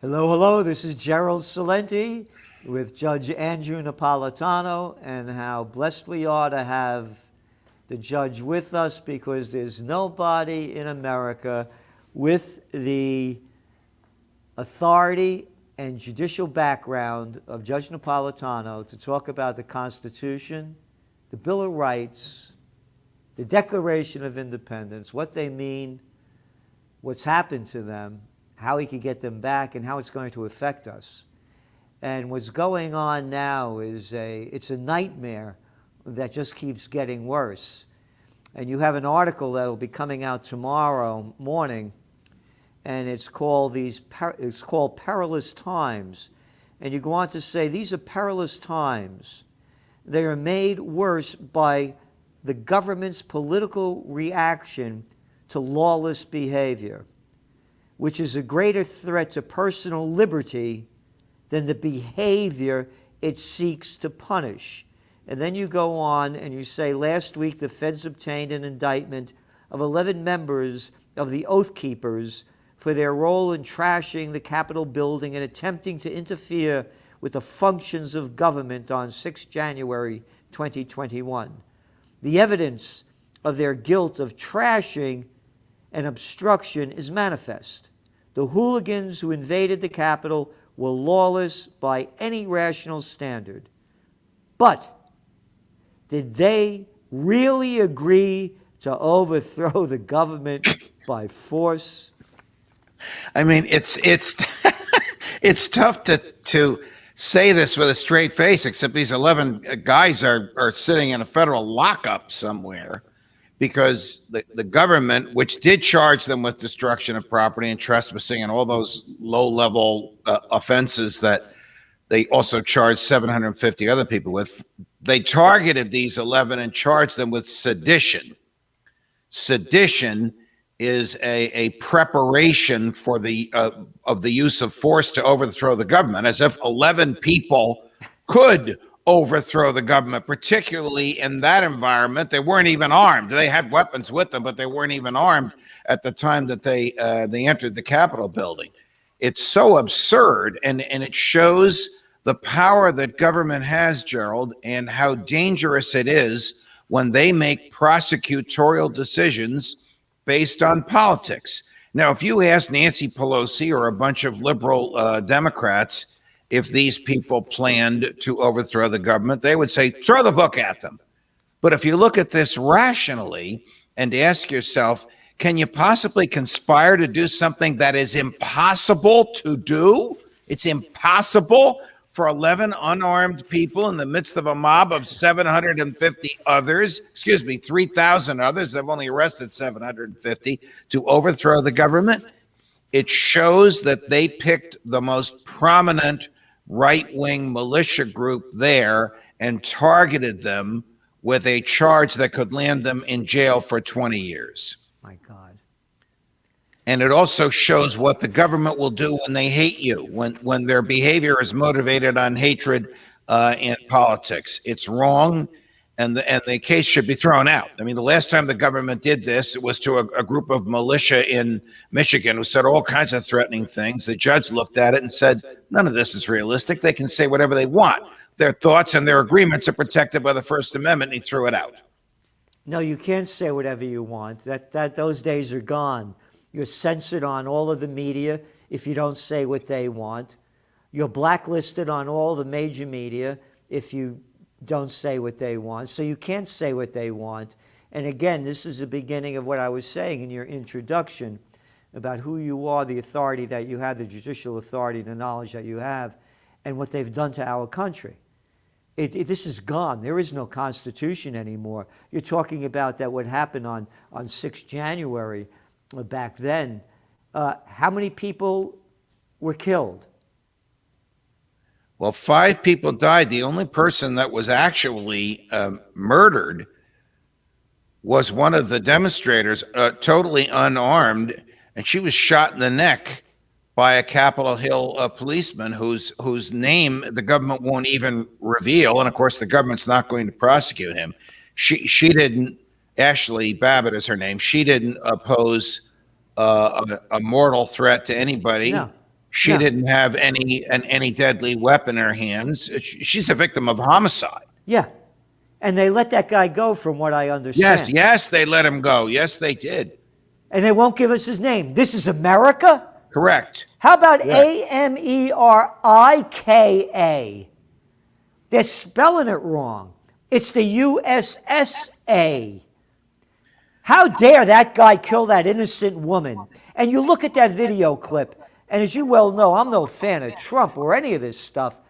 Hello, hello. This is Gerald Celente with Judge Andrew Napolitano, and how blessed we are to have the judge with us, because there's nobody in America with the authority and judicial background of Judge Napolitano to talk about the Constitution, the Bill of Rights, the Declaration of Independence, what they mean, what's happened to them, how he could get them back, and how it's going to affect us. And what's going on now is it's a nightmare that just keeps getting worse. And you have an article that will be coming out tomorrow morning, and it's called Perilous Times. And you go on to say these are perilous times. They are made worse by the government's political reaction to lawless behavior, which is a greater threat to personal liberty than the behavior it seeks to punish. And then you go on and you say, last week the feds obtained an indictment of 11 members of the Oath Keepers for their role in trashing the Capitol building and attempting to interfere with the functions of government on 6 January 2021. The evidence of their guilt of trashing and obstruction is manifest. The hooligans who invaded the Capitol were lawless by any rational standard. But did they really agree to overthrow the government by force? I mean, it's it's tough to say this with a straight face, except these 11 guys are sitting in a federal lockup somewhere, because the government, which did charge them with destruction of property and trespassing and all those low-level offenses that they also charged 750 other people with, they targeted these 11 and charged them with sedition. Sedition is a preparation for the of the use of force to overthrow the government, as if 11 people could overthrow the government, particularly in that environment. They weren't even armed. They had weapons with them, but they weren't even armed at the time that they entered the Capitol building. It's so absurd, and it shows the power that government has, Gerald, and how dangerous it is when they make prosecutorial decisions based on politics. Now, if you ask Nancy Pelosi or a bunch of liberal Democrats if these people planned to overthrow the government, they would say, throw the book at them. But if you look at this rationally and ask yourself, can you possibly conspire to do something that is impossible to do? It's impossible for 11 unarmed people in the midst of a mob of 750 others, 3,000 others. They've only arrested 750 to overthrow the government. It shows that they picked the most prominent right-wing militia group there and targeted them with a charge that could land them in jail for 20 years. My God. And it also shows what the government will do when they hate you, when their behavior is motivated on hatred and politics. It's wrong, and the case should be thrown out. I mean, the last time the government did this, it was to a group of militia in Michigan who said all kinds of threatening things. The judge looked at it and said, none of this is realistic. They can say whatever they want. Their thoughts and their agreements are protected by the First Amendment, and he threw it out. No, you can't say whatever you want. Those days are gone. You're censored on all of the media if you don't say what they want. You're blacklisted on all the major media if you don't say what they want. So you can't say what they want. And again, this is the beginning of what I was saying in your introduction about who you are, the authority that you have, the judicial authority, the knowledge that you have, and what they've done to our country. This is gone. There is no Constitution anymore. You're talking about that what happened on 6 January back then. How many people were killed? Well, 5 people died. The only person that was actually murdered was one of the demonstrators, totally unarmed, and she was shot in the neck by a Capitol Hill policeman whose name the government won't even reveal, and of course the government's not going to prosecute him. She didn't. Ashley Babbitt is her name. She didn't pose a mortal threat to anybody. No. She Yeah. didn't have any deadly weapon in her hands. She's a victim of homicide. Yeah. And they let that guy go, from what I Yes, understand. yes, they let him go. Yes, they did. And they won't give us his name. This is America? Correct. How about Correct. Amerika? They're spelling it wrong. It's the USSA. How dare that guy kill that innocent woman? And you look at that video clip, and as you well know, I'm no fan of Trump or any of this stuff,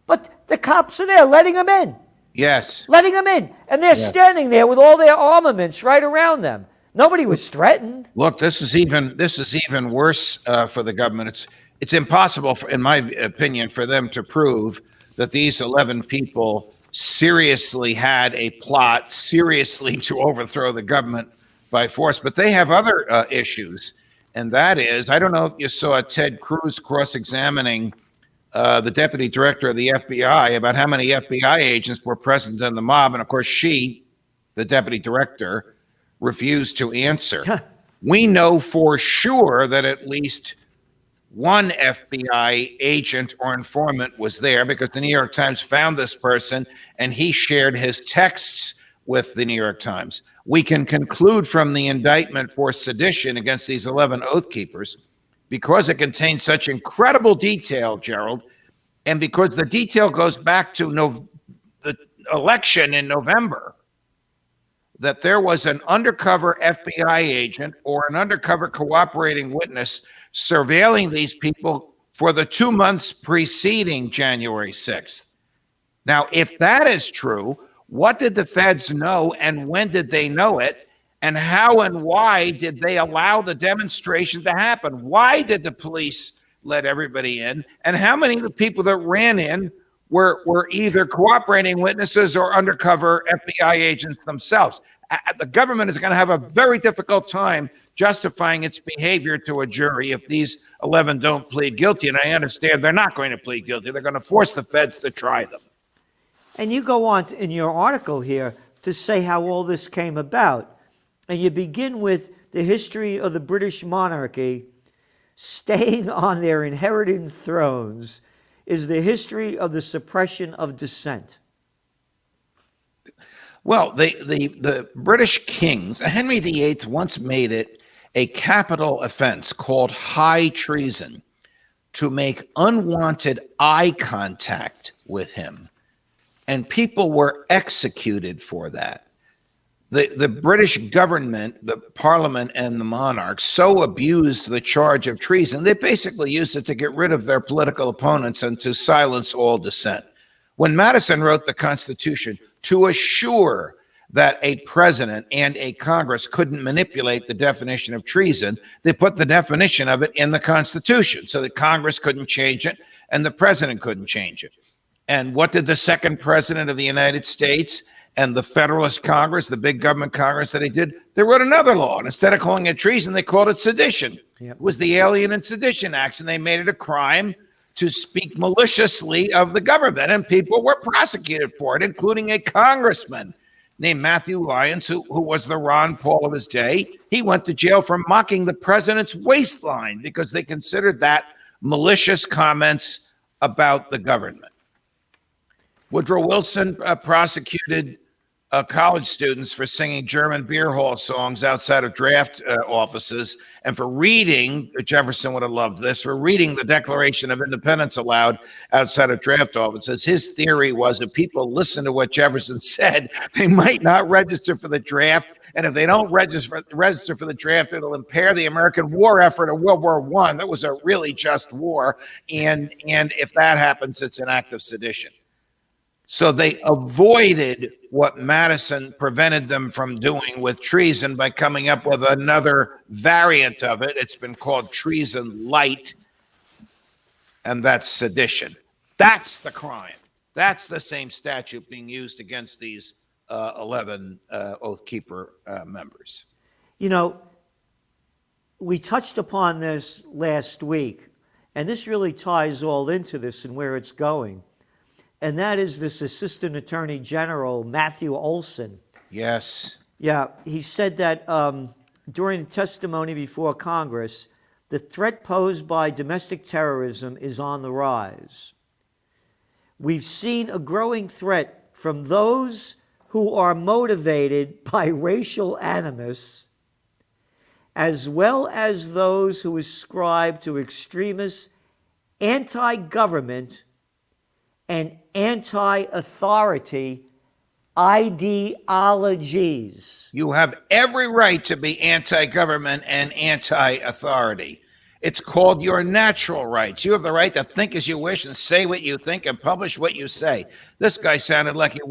but the cops are there letting him in. Yes. Letting them in. And they're standing there with all their armaments right around them. Nobody was threatened. Look, this is even worse for the government. It's impossible, in my opinion, for them to prove that these 11 people seriously had a plot, seriously to overthrow the government by force. But they have other issues, and that is, I don't know if you saw Ted Cruz cross-examining the deputy director of the FBI about how many FBI agents were present in the mob. And of course, she, the deputy director, refused to answer. We know for sure that at least one FBI agent or informant was there, because the New York Times found this person and he shared his texts with the New York Times. We can conclude from the indictment for sedition against these 11 Oath Keepers, because it contains such incredible detail, Gerald, and because the detail goes back to the election in November, that there was an undercover FBI agent or an undercover cooperating witness surveilling these people for the 2 months preceding January 6th. Now, if that is true, what did the feds know, and when did they know it? And how and why did they allow the demonstration to happen? Why did the police let everybody in? And how many of the people that ran in were either cooperating witnesses or undercover FBI agents themselves? The government is going to have a very difficult time justifying its behavior to a jury if these 11 don't plead guilty. And I understand they're not going to plead guilty. They're going to force the feds to try them. And you go on in your article here to say how all this came about. And you begin with the history of the British monarchy staying on their inherited thrones is the history of the suppression of dissent. Well, the British king, Henry VIII, once made it a capital offense called high treason to make unwanted eye contact with him. And people were executed for that. The British government, the parliament, and the monarchs so abused the charge of treason, they basically used it to get rid of their political opponents and to silence all dissent. When Madison wrote the Constitution to assure that a president and a Congress couldn't manipulate the definition of treason, they put the definition of it in the Constitution so that Congress couldn't change it and the president couldn't change it. And what did the second president of the United States and the Federalist Congress, the big government Congress that he did, they wrote another law. And instead of calling it treason, they called it sedition. Yep. It was the Alien and Sedition Acts, and they made it a crime to speak maliciously of the government, and people were prosecuted for it, including a congressman named Matthew Lyons, who was the Ron Paul of his day. He went to jail for mocking the president's waistline because they considered that malicious comments about the government. Woodrow Wilson prosecuted college students for singing German beer hall songs outside of draft offices, and for reading, Jefferson would have loved this, for reading the Declaration of Independence aloud outside of draft offices. His theory was if people listen to what Jefferson said, they might not register for the draft, and if they don't register for the draft, it'll impair the American war effort of World War I. That was a really just war, and if that happens, it's an act of sedition. So they avoided what Madison prevented them from doing with treason by coming up with another variant of it. It's been called treason light, and that's sedition. That's the crime. That's the same statute being used against these 11 Oath Keeper members. You know, we touched upon this last week, and this really ties all into this and where it's going. And that is this Assistant Attorney General, Matthew Olson. Yes. Yeah, he said that during testimony before Congress the threat posed by domestic terrorism is on the rise. We've seen a growing threat from those who are motivated by racial animus, as well as those who ascribe to extremist anti-government and anti-authority ideologies. You have every right to be anti-government and anti-authority. It's called your natural rights. You have the right to think as you wish and say what you think and publish what you say. This guy sounded like he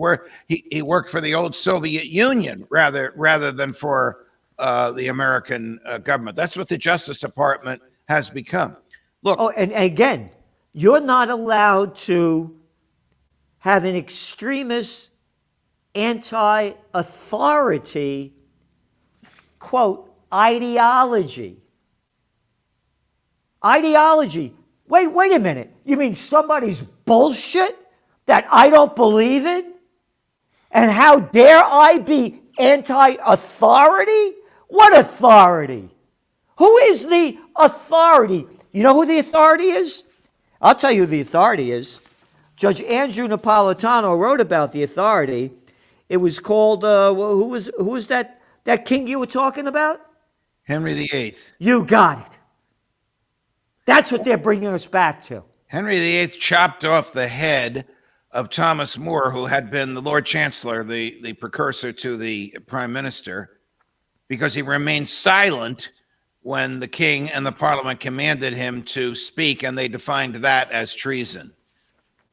worked for the old Soviet Union rather than for the American government. That's what the Justice Department has become. Look. Oh, and again, you're not allowed to have an extremist anti-authority, quote, ideology. Ideology. Wait a minute. You mean somebody's bullshit that I don't believe in? And how dare I be anti-authority? What authority? Who is the authority? You know who the authority is? I'll tell you who the authority is. Judge Andrew Napolitano wrote about the authority. It was called, who was that king you were talking about? Henry VIII. You got it. That's what they're bringing us back to. Henry VIII chopped off the head of Thomas More, who had been the Lord Chancellor, the precursor to the Prime Minister, because he remained silent when the king and the parliament commanded him to speak, and they defined that as treason.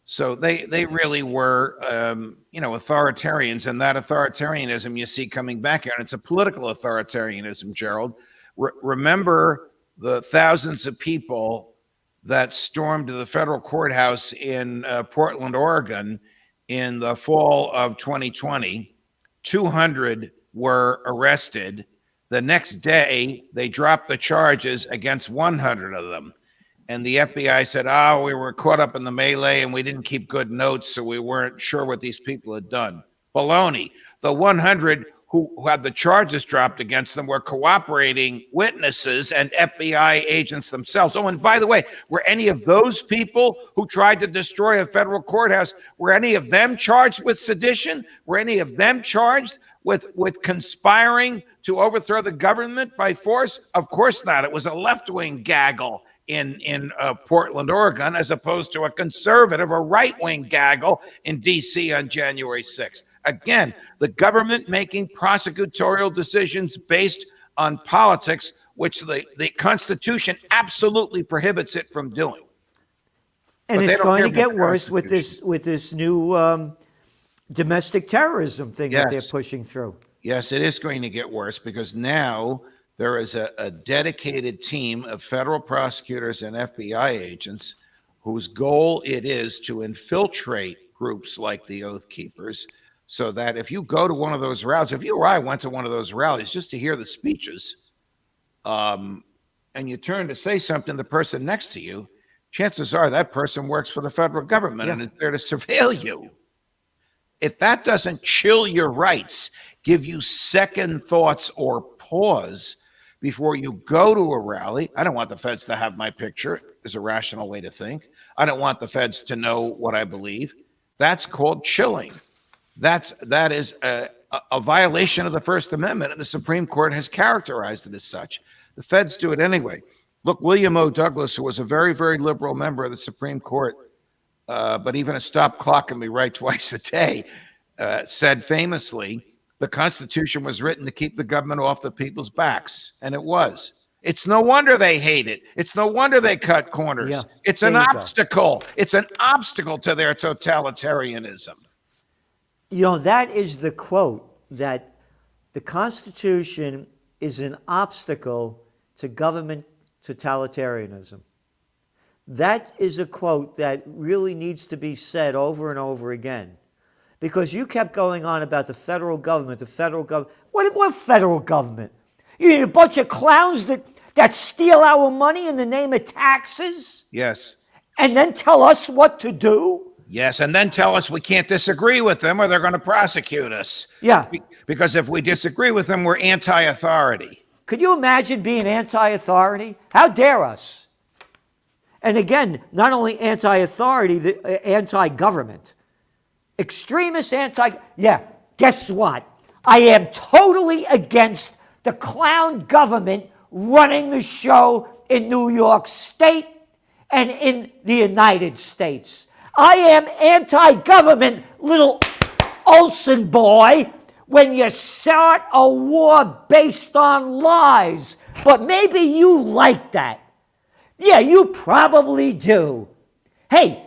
So they really were, authoritarians, and that authoritarianism you see coming back here, and it's a political authoritarianism, Gerald. Remember the thousands of people that stormed the federal courthouse in Portland, Oregon in the fall of 2020. 200 were arrested. The next day, they dropped the charges against 100 of them. And the FBI said, we were caught up in the melee and we didn't keep good notes, so we weren't sure what these people had done. Baloney. The 100 who had the charges dropped against them were cooperating witnesses and FBI agents themselves. Oh, and by the way, were any of those people who tried to destroy a federal courthouse, were any of them charged with sedition? Were any of them charged with conspiring to overthrow the government by force? Of course not. It was a left-wing gaggle in Portland, Oregon, as opposed to a conservative or right-wing gaggle in D.C. on January 6th. Again, the government making prosecutorial decisions based on politics, which the Constitution absolutely prohibits it from doing. And it's going to get worse with this new domestic terrorism thing that they're pushing through. Yes, it is going to get worse because now there is a dedicated team of federal prosecutors and FBI agents whose goal it is to infiltrate groups like the Oath Keepers, so that if you go to one of those rallies, if you or I went to one of those rallies just to hear the speeches, and you turn to say something to the person next to you, chances are that person works for the federal government and is there to surveil you. If that doesn't chill your rights, give you second thoughts or pause before you go to a rally. I don't want the feds to have my picture, is a rational way to think. I don't want the feds to know what I believe. That's called chilling. That is a violation of the First Amendment, and the Supreme Court has characterized it as such. The feds do it anyway. Look, William O. Douglas, who was a very, very liberal member of the Supreme Court, but even a stop clock can be right twice a day, said famously, the Constitution was written to keep the government off the people's backs, and it was. It's no wonder they hate it. It's no wonder they cut corners. Yeah, it's an obstacle. It's an obstacle to their totalitarianism. You know, that is the quote, that the Constitution is an obstacle to government totalitarianism. That is a quote that really needs to be said over and over again. Because you kept going on about the federal government, What federal government? You mean a bunch of clowns that steal our money in the name of taxes? Yes. And then tell us what to do? Yes, and then tell us we can't disagree with them or they're going to prosecute us. Yeah. Because if we disagree with them, we're anti-authority. Could you imagine being anti-authority? How dare us? And again, not only anti-authority, anti-government. Extremist yeah, guess what? I am totally against the clown government running the show in New York State and in the United States. I am anti-government, little Olsen boy, when you start a war based on lies. But maybe you like that. Yeah, you probably do. Hey,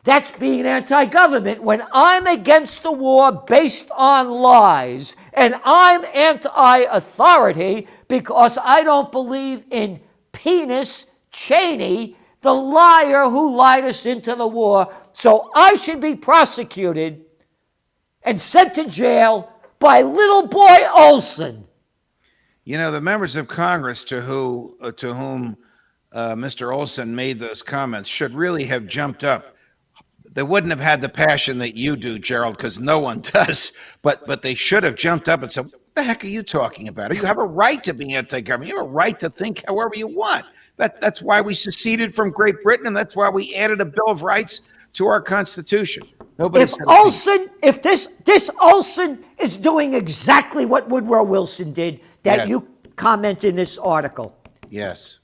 that's being anti-government. When I'm against the war based on lies, and I'm anti-authority because I don't believe in Penis Cheney, the liar who lied us into the war, so I should be prosecuted and sent to jail by little boy Olsen. You know, the members of Congress to whom Mr. Olsen made those comments should really have jumped up. They wouldn't have had the passion that you do, Gerald, because no one does. But they should have jumped up and said, "What the heck are you talking about? You have a right to be anti-government. You have a right to think however you want. That's why we seceded from Great Britain, and that's why we added a Bill of Rights to our Constitution." Nobody said this Olsen is doing exactly what Woodrow Wilson did that you comment in this article. Yes.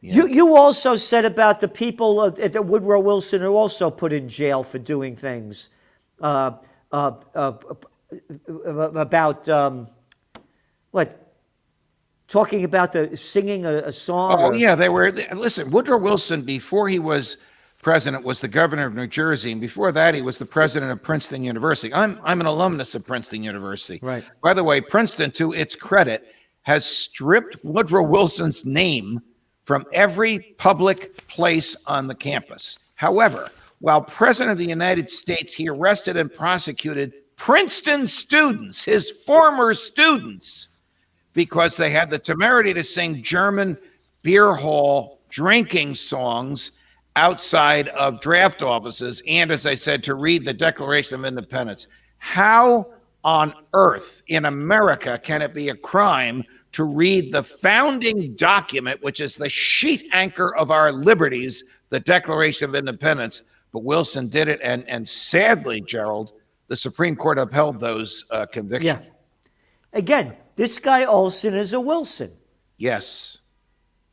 Yeah. You also said about the people that Woodrow Wilson are also put in jail for doing things about talking about singing a song. Oh, yeah, they were. Listen, Woodrow Wilson, before he was president, was the governor of New Jersey, and before that, he was the president of Princeton University. I'm an alumnus of Princeton University. Right. By the way, Princeton, to its credit, has stripped Woodrow Wilson's name from every public place on the campus. However, while president of the United States, he arrested and prosecuted Princeton students, his former students, because they had the temerity to sing German beer hall drinking songs outside of draft offices and, as I said, to read the Declaration of Independence. How on earth in America can it be a crime to read the founding document, which is the sheet anchor of our liberties, the Declaration of Independence? But Wilson did it, and sadly, Gerald, the Supreme Court upheld those convictions. Yeah. Again, this guy Olsen is a Wilson. Yes.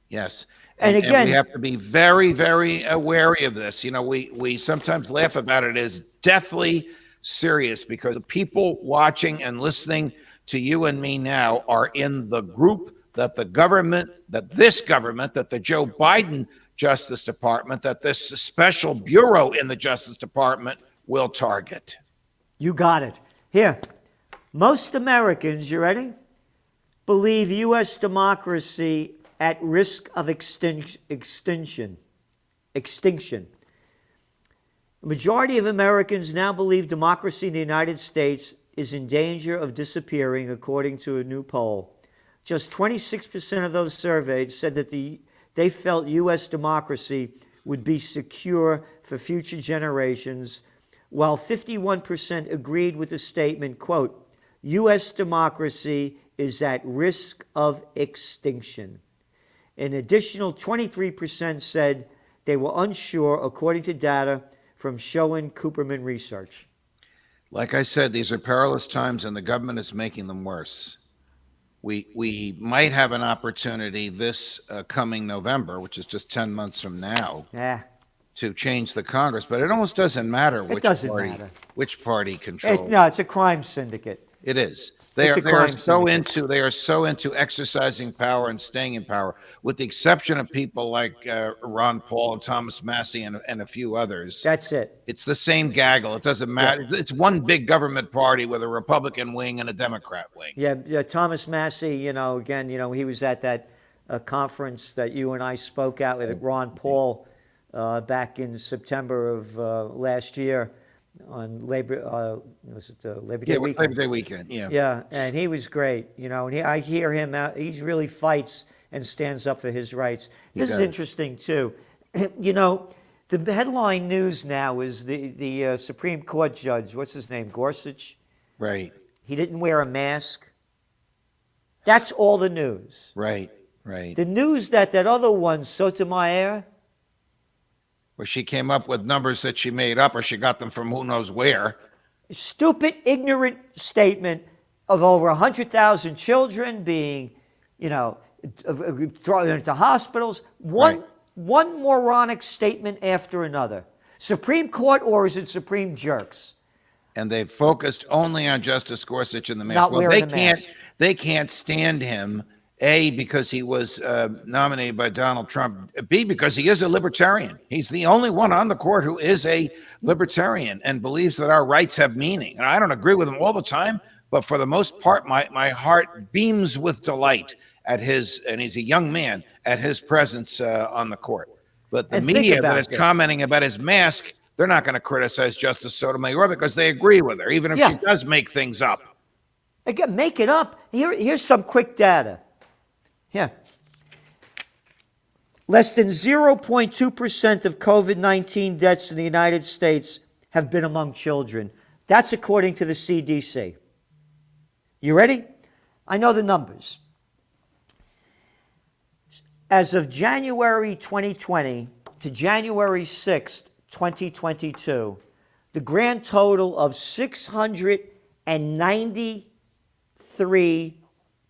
Yes. And again, we have to be very, very wary of this. You know, we sometimes laugh about it as deathly serious because the people watching and listening to you and me now are in the group that the government, that the Joe Biden Justice Department, that this special bureau in the Justice Department will target. You got it. Here, most Americans, you ready? Believe U.S. democracy at risk of extinction. The majority of Americans now believe democracy in the United States is in danger of disappearing, according to a new poll. Just 26% of those surveyed said that they felt U.S. democracy would be secure for future generations, while 51% agreed with the statement, quote, U.S. democracy is at risk of extinction. An additional 23% said they were unsure, according to data from Schoen-Cooperman Research. Like I said, these are perilous times, and the government is making them worse. We might have an opportunity this coming November, which is just 10 months from now, to change the Congress. But it almost doesn't matter which party controls. No, it's a crime syndicate. It is. They are so into exercising power and staying in power, with the exception of people like Ron Paul and Thomas Massie and a few others. That's it. It's the same gaggle. It doesn't matter. Yeah. It's one big government party with a Republican wing and a Democrat wing. Yeah, Thomas Massie, again, he was at that conference that you and I spoke at with Ron Paul back in September of last year. On Labor Day weekend? Labor Day weekend, yeah. Yeah, and he was great, and I hear him out. He really fights and stands up for his rights. This is interesting, too. The headline news now is the Supreme Court judge, what's his name, Gorsuch? Right. He didn't wear a mask. That's all the news. Right, right. The news that other one, Sotomayor, Where she came up with numbers that she made up or she got them from who knows where. stupid, ignorant statement of over 100,000 children being, thrown into hospitals. Right. One moronic statement after another. Supreme Court orders and supreme jerks. And they focused only on Justice Gorsuch and the mask. Not wearing the mask. They can't stand him. A, because he was nominated by Donald Trump. B, because he is a libertarian. He's the only one on the court who is a libertarian and believes that our rights have meaning. And I don't agree with him all the time, but for the most part, my heart beams with delight at his, and he's a young man, at his presence on the court. But the media that is commenting about his mask, they're not going to criticize Justice Sotomayor because they agree with her, even if she does make things up. Again, make it up. Here's some quick data. Yeah. Less than 0.2% of COVID-19 deaths in the United States have been among children. That's according to the CDC. You ready? I know the numbers. As of January 2020 to January 6th, 2022, the grand total of 693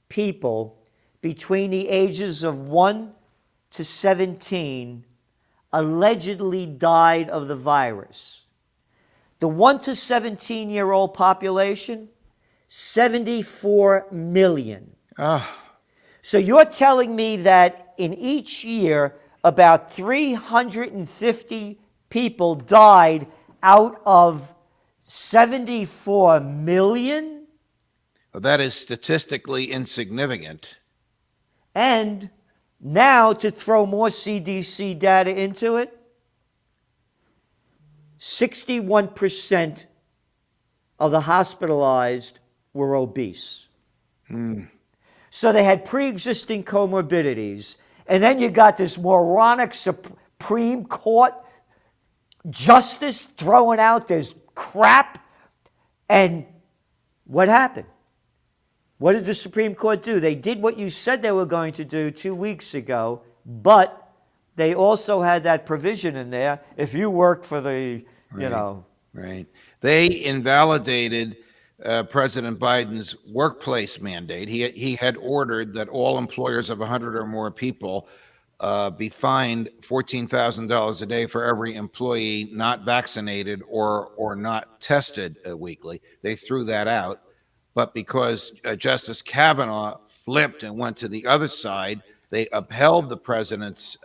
people between the ages of 1 to 17 allegedly died of the virus. The 1 to 17-year-old population, 74 million. So you're telling me that in each year, about 350 people died out of 74 million? Well, that is statistically insignificant. And now to throw more CDC data into it, 61% of the hospitalized were obese. So they had pre-existing comorbidities. And then you got this moronic Supreme Court justice throwing out this crap. And what happened? What did the Supreme Court do? They did what you said they were going to do 2 weeks ago, but they also had that provision in there. If you work for the, Right. They invalidated President Biden's workplace mandate. He had ordered that all employers of 100 or more people be fined $14,000 a day for every employee not vaccinated or not tested weekly. They threw that out. But because Justice Kavanaugh flipped and went to the other side, they upheld the president's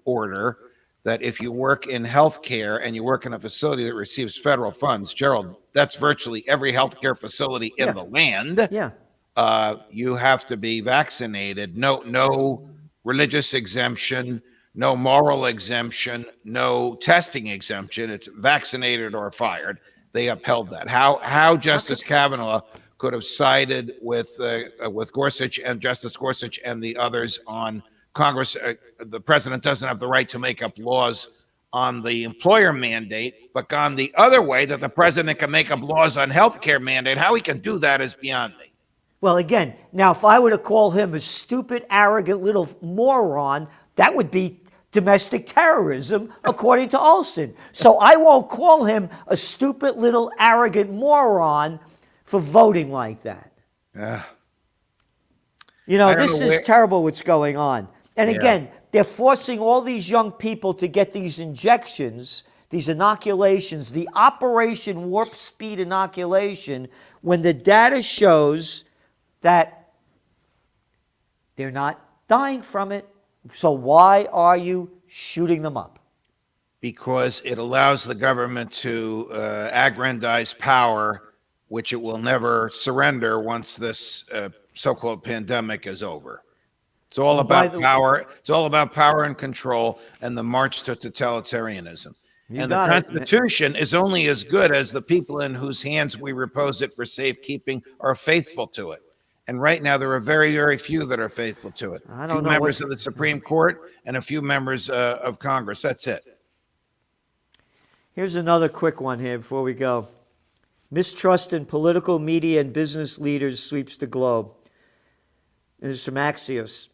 order that if you work in healthcare and you work in a facility that receives federal funds, Gerald, that's virtually every healthcare facility in the land. You have to be vaccinated. No religious exemption, no moral exemption, no testing exemption. It's vaccinated or fired. They upheld that. How Justice Kavanaugh could have sided with Gorsuch and Justice Gorsuch and the others on Congress. The president doesn't have the right to make up laws on the employer mandate, but gone the other way that the president can make up laws on healthcare mandate. How he can do that is beyond me. Well, again, now if I were to call him a stupid, arrogant little moron, that would be domestic terrorism, according to Olson. So I won't call him a stupid, little, arrogant moron for voting like that. This is terrible what's going on. And again, they're forcing all these young people to get these injections, these inoculations, the Operation Warp Speed inoculation, when the data shows that they're not dying from it. So why are you shooting them up? Because it allows the government to aggrandize power, which it will never surrender once this so-called pandemic is over. It's all about power. It's all about power and control and the march to totalitarianism. And the Constitution is only as good as the people in whose hands we repose it for safekeeping are faithful to it. And right now, there are very, very few that are faithful to it. A few members of the Supreme Court and a few members of Congress. That's it. Here's another quick one here before we go. Mistrust in political, media, and business leaders sweeps the globe. This is from Axios.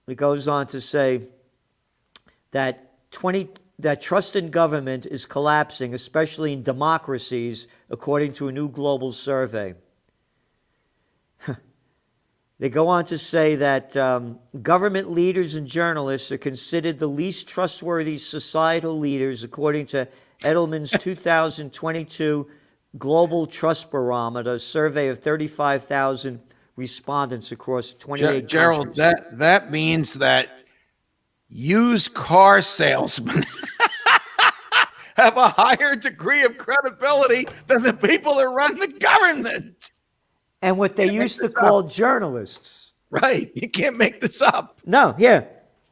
It goes on to say that trust in government is collapsing, especially in democracies, according to a new global survey. They go on to say that government leaders and journalists are considered the least trustworthy societal leaders, according to Edelman's 2022 Global Trust Barometer survey of 35,000 respondents across 28 Gerald, countries. that means that used car salesmen have a higher degree of credibility than the people that run the government. And what they used to call journalists. Right. You can't make this up. No, yeah.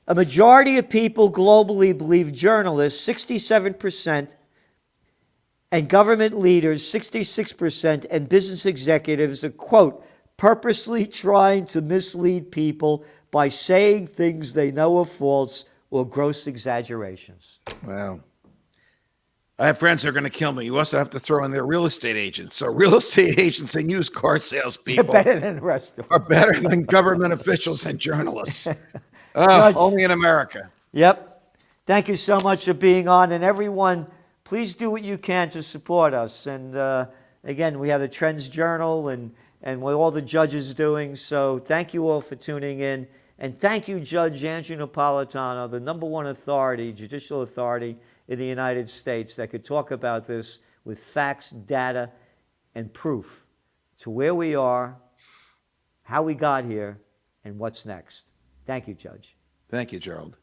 A majority of people globally believe journalists, 67%, and government leaders, 66%, and business executives are, quote, purposely trying to mislead people by saying things they know are false or gross exaggerations. Wow. I have friends who are going to kill me. You also have to throw in their real estate agents. So real estate agents and used car salespeople They're better than the rest of them. are better than government officials and journalists. Judge. Only in America. Yep. Thank you so much for being on. And everyone, please do what you can to support us. And again, we have the Trends Journal and what all the judges doing. So thank you all for tuning in. And thank you, Judge Andrew Napolitano, the #1 authority, judicial authority in the United States that could talk about this with facts, data, and proof to where we are, how we got here, and what's next. Thank you, Judge. Thank you, Gerald.